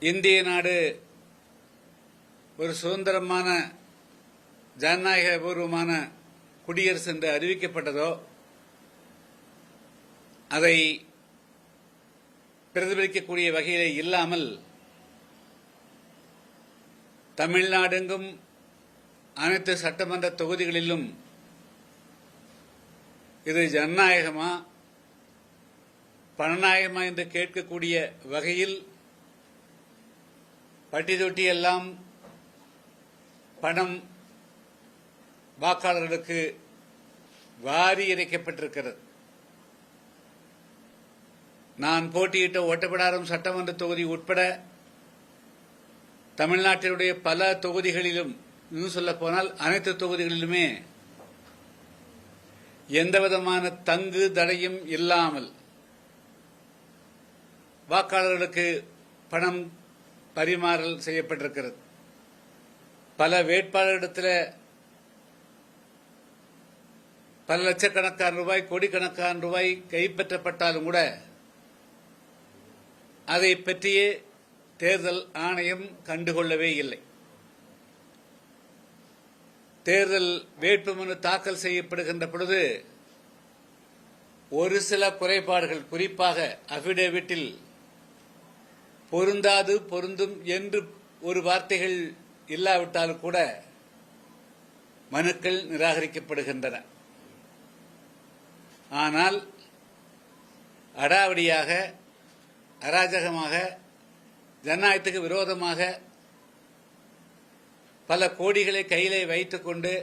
இந்திய நாடு ஒரு சுதந்திரமான ஜனநாயகபூர்வமான குடியரசு என்று அறிவிக்கப்பட்டதோ அதை பிரதிபலிக்கக்கூடிய வகையிலே இல்லாமல் தமிழ்நாடெங்கும் அனைத்து சட்டமன்ற தொகுதிகளிலும் இது ஜனநாயகமா பணநாயகமா என்று கேட்கக்கூடிய வகையில் பட்டி தொட்டி எல்லாம் பணம் வாக்காளர்களுக்கு வாரி இறைக்கப்பட்டிருக்கிறது. நான் போட்டியிட்ட ஒட்டப்பிடாரம் சட்டமன்ற தொகுதி உட்பட தமிழ்நாட்டினுடைய பல தொகுதிகளிலும், இன்னும் சொல்ல போனால் அனைத்து தொகுதிகளிலுமே எந்தவிதமான தங்கு தடையும் இல்லாமல் வாக்காளர்களுக்கு பணம் பரிமாறல் செய்யப்பட்டிருக்கிறது. பல வேட்பாளரிடத்தில் பல லட்சக்கணக்கான ரூபாய், கோடிக்கணக்கான ரூபாய் கைப்பற்றப்பட்டாலும் கூட அதை பற்றியே தேர்தல் ஆணையம் கண்டுகொள்ளவே இல்லை. தேர்தல் வேட்புமனு தாக்கல் செய்யப்படுகின்ற பொழுது ஒரு சில குறைபாடுகள், குறிப்பாக அபிடேவிட்டில் பொருந்தாது பொருந்தும் என்று ஒரு வார்த்தைகள் இல்லாவிட்டாலும் கூட மனுக்கள் நிராகரிக்கப்படுகின்றன. ஆனால் அடாவடியாக, அராஜகமாக, ஜனநாயகத்துக்கு விரோதமாக பல கோடிகளை கையிலே வைத்துக் கொண்டு,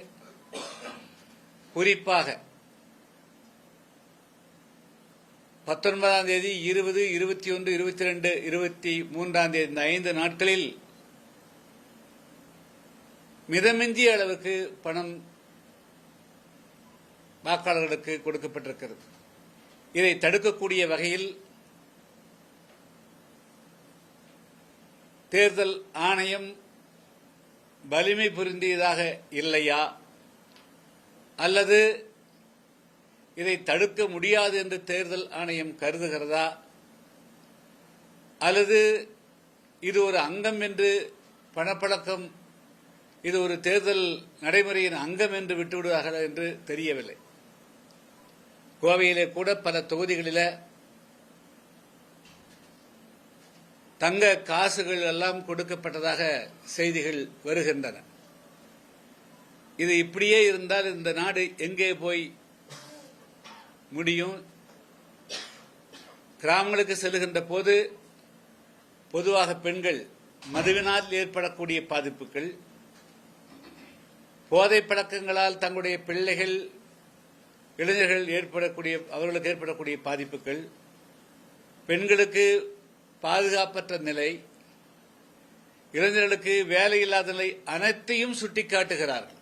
குறிப்பாக 19ஆம் தேதி, 20, 21, 22, 23ஆம் தேதி இந்த 5 நாட்களில் மிதமிஞ்சிய அளவுக்கு பணம் வாக்காளர்களுக்கு கொடுக்கப்பட்டிருக்கிறது. இதை தடுக்கக்கூடிய வகையில் தேர்தல் ஆணையம் வலிமை பொருந்தியதாக இல்லையா, அல்லது இதை தடுக்க முடியாது என்று தேர்தல் ஆணையம் கருதுகிறதா, அல்லது இது ஒரு அங்கம் என்று பணப்பழக்கம், இது ஒரு தேர்தல் நடைமுறையின் அங்கம் என்று விட்டுவிடுவார்கள் என்று தெரியவில்லை. கோவையிலே கூட பல தொகுதிகளில் தங்க காசுகள் எல்லாம் கொடுக்கப்பட்டதாக செய்திகள் வருகின்றன. இது இப்படியே இருந்தால் இந்த நாடு எங்கே போய் முடியும்? கிராமங்களுக்கு செல்லுகின்ற போது பொதுவாக பெண்கள் மதுவினால் ஏற்படக்கூடிய பாதிப்புகள், போதை பழக்கங்களால் தங்களுடைய பிள்ளைகள், இளைஞர்கள் அவர்களுக்கு ஏற்படக்கூடிய பாதிப்புகள், பெண்களுக்கு பாதுகாப்பற்ற நிலை, இளைஞர்களுக்கு வேலையில்லாத நிலை, அனைத்தையும் சுட்டிக்காட்டுகிறார்கள்.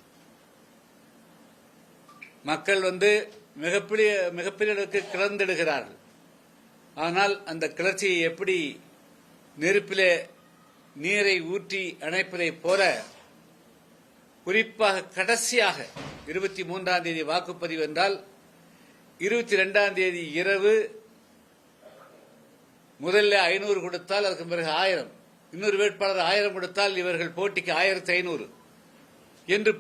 மக்கள் மிகப்பெரிய அளவுக்கு கிளர்ந்திடுகிறார்கள். ஆனால் அந்த கிளர்ச்சியை எப்படி நெருப்பிலே நீரை ஊற்றி அணைப்பதைப் போல, குறிப்பாக கடைசியாக 23ஆம் தேதி வாக்குப்பதிவு என்றால் 22ஆம் தேதி இரவு முதல்ல 500 கொடுத்தால் அதற்கு பிறகு 1000, இன்னொரு வேட்பாளர் 1000 கொடுத்தால் இவர்கள் போட்டிக்கு 1500 என்று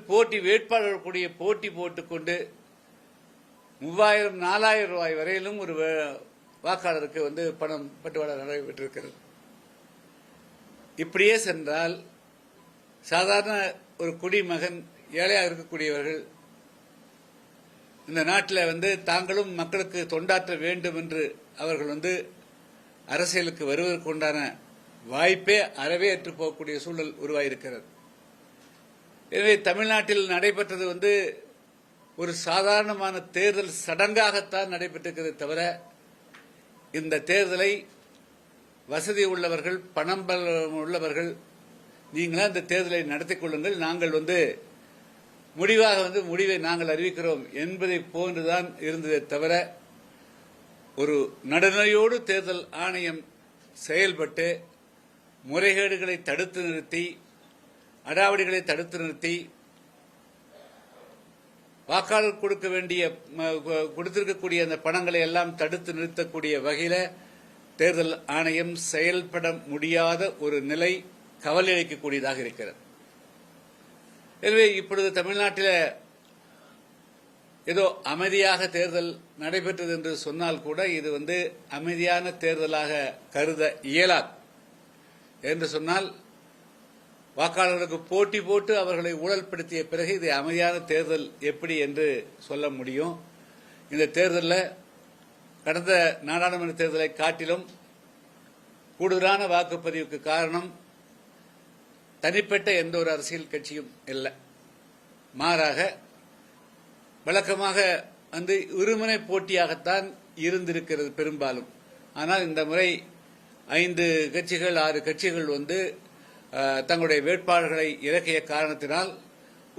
வேட்பாளர்களுடைய போட்டி போட்டுக்கொண்டு 3000, 4000 ரூபாய் வரையிலும் ஒரு வாக்காளருக்கு பணம் பட்டுவாடா நடைபெற்றிருக்கிறது. இப்படியே சென்றால் சாதாரண ஒரு குடிமகன், ஏழையாக இருக்கக்கூடியவர்கள் இந்த நாட்டில் தாங்களும் மக்களுக்கு தொண்டாற்ற வேண்டும் என்று அவர்கள் அரசியலுக்கு வருவதற்கு உண்டான வாய்ப்பே அறவே ஏற்று போகக்கூடிய சூழல் உருவாயிருக்கிறது. எனவே தமிழ்நாட்டில் நடைபெற்றது ஒரு சாதாரணமான தேர்தல் சடங்காகத்தான் நடைபெற்றிருக்கிறதே தவிர, இந்த தேர்தலை வசதி உள்ளவர்கள், பணம் உள்ளவர்கள், நீங்களா இந்த தேர்தலை நடத்திக் கொள்ளுங்கள், நாங்கள் முடிவை நாங்கள் அறிவிக்கிறோம் என்பதை போன்றுதான் இருந்ததே தவிர, ஒரு நடுநிலையோடு தேர்தல் ஆணையம் செயல்பட்டு முறைகேடுகளை தடுத்து நிறுத்தி, அடாவடிகளை தடுத்து நிறுத்தி, வாக்காளர் கொடுத்திருக்கக்கூடிய அந்த பணங்களை எல்லாம் தடுத்து நிறுத்தக்கூடிய வகையில் தேர்தல் ஆணையம் செயல்பட முடியாத ஒரு நிலை கவலை அளிக்கக்கூடியதாக இருக்கிறது. எனவே இப்பொழுது தமிழ்நாட்டில் ஏதோ அமைதியாக தேர்தல் நடைபெற்றது என்று சொன்னால் கூட இது அமைதியான தேர்தலாக கருத இயலாது. என்று சொன்னால் வாக்காளர்களுக்கு போட்டி போட்டு அவர்களை ஊழல்படுத்திய பிறகு இது அமைதியான தேர்தல் எப்படி என்று சொல்ல முடியும்? இந்த தேர்தலில் கடந்த நாடாளுமன்ற தேர்தலை காட்டிலும் கூடுதலான வாக்குப்பதிவுக்கு காரணம் தனிப்பட்ட எந்த ஒரு அரசியல் கட்சியும் இல்லை. மாறாக வழக்கமாக இருமுனை போட்டியாகத்தான் இருந்திருக்கிறது பெரும்பாலும். ஆனால் இந்த முறை 5 கட்சிகள் 6 கட்சிகள் தங்களுடைய வேட்பாளர்களை இறக்கிய காரணத்தினால்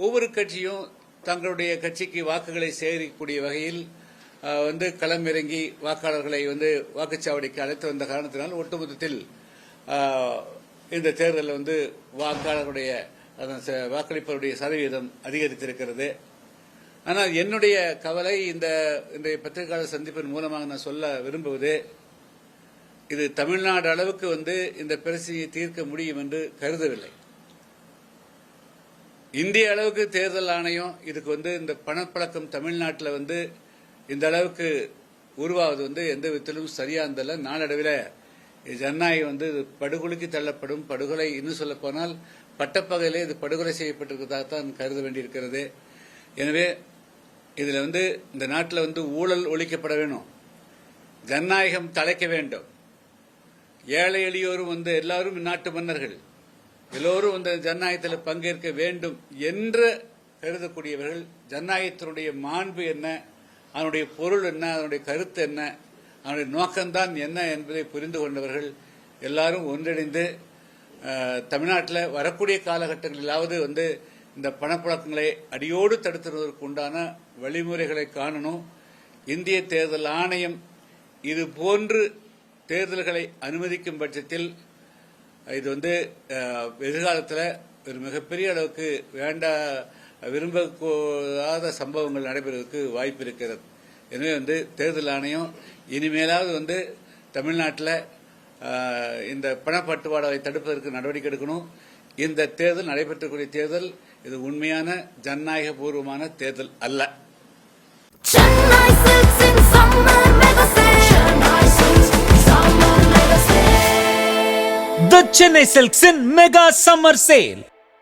ஒவ்வொரு கட்சியும் தங்களுடைய கட்சிக்கு வாக்குகளை சேகரிக்கக்கூடிய வகையில் களமிறங்கி வாக்காளர்களை வாக்குச்சாவடிக்கு அழைத்து வந்த காரணத்தினால் ஒட்டுமொத்தத்தில் இந்த தேர்தலில் வாக்காளர்களுடைய வாக்களிப்பவருடைய சதவீதம் அதிகரித்திருக்கிறது. ஆனால் என்னுடைய கவலை இன்றைய பத்திரிகையாளர் சந்திப்பின் மூலமாக நான் சொல்ல விரும்புவது, இது தமிழ்நாடு அளவுக்கு இந்த பிரச்சனையை தீர்க்க முடியும் என்று கருதவில்லை. இந்திய அளவுக்கு தேர்தல் ஆணையம் இதுக்கு இந்த பணப்பழக்கம் தமிழ்நாட்டில் இந்த அளவுக்கு உருவாவது எந்த விதத்திலும் சரியானதல்ல. நாளடைவில் ஜனநாயகம் படுகொலைக்கு தள்ளப்படும். படுகொலை இன்னும் சொல்ல போனால் பட்டப்பகையிலே இது படுகொலை செய்யப்பட்டிருக்கிறதாகத்தான் கருத வேண்டியிருக்கிறது. எனவே இதுல இந்த நாட்டில் ஊழல் ஒழிக்கப்பட வேண்டும், ஜனநாயகம் தலைக்க வேண்டும். ஏழை எளியோரும் எல்லாரும் நாட்டு மன்னர்கள், எல்லோரும் ஜனநாயகத்தில் பங்கேற்க வேண்டும் என்று கருதக்கூடியவர்கள், ஜனநாயகத்தினுடைய மாண்பு என்ன, அதனுடைய பொருள் என்ன, அதனுடைய கருத்து என்ன, அதனுடைய நோக்கம்தான் என்ன என்பதை புரிந்து கொண்டவர்கள் எல்லாரும் ஒன்றிணைந்து தமிழ்நாட்டில் வரக்கூடிய காலகட்டங்களிலாவது இந்த பணப்புழக்கங்களை அடியோடு தடுத்துவதற்கு உண்டான வழிமுறைகளை காணணும். இந்திய தேர்தல் ஆணையம் இது போன்று தேர்தல்களை அனுமதிக்கும் பட்சத்தில் இது எதிர்காலத்தில் ஒரு மிகப்பெரிய அளவுக்கு விரும்பக்கூடாத சம்பவங்கள் நடைபெறுவதற்கு வாய்ப்பு இருக்கிறது. எனவே தேர்தல் ஆணையம் இனிமேலாவது தமிழ்நாட்டில் இந்த பணப்பட்டுவாடாவை தடுப்பதற்கு நடவடிக்கை எடுக்கணும். இந்த தேர்தல் நடைபெற்றக்கூடிய தேர்தல் இது உண்மையான ஜனநாயக பூர்வமான தேர்தல் அல்ல. The Chennai Silks in Mega Summer Sale.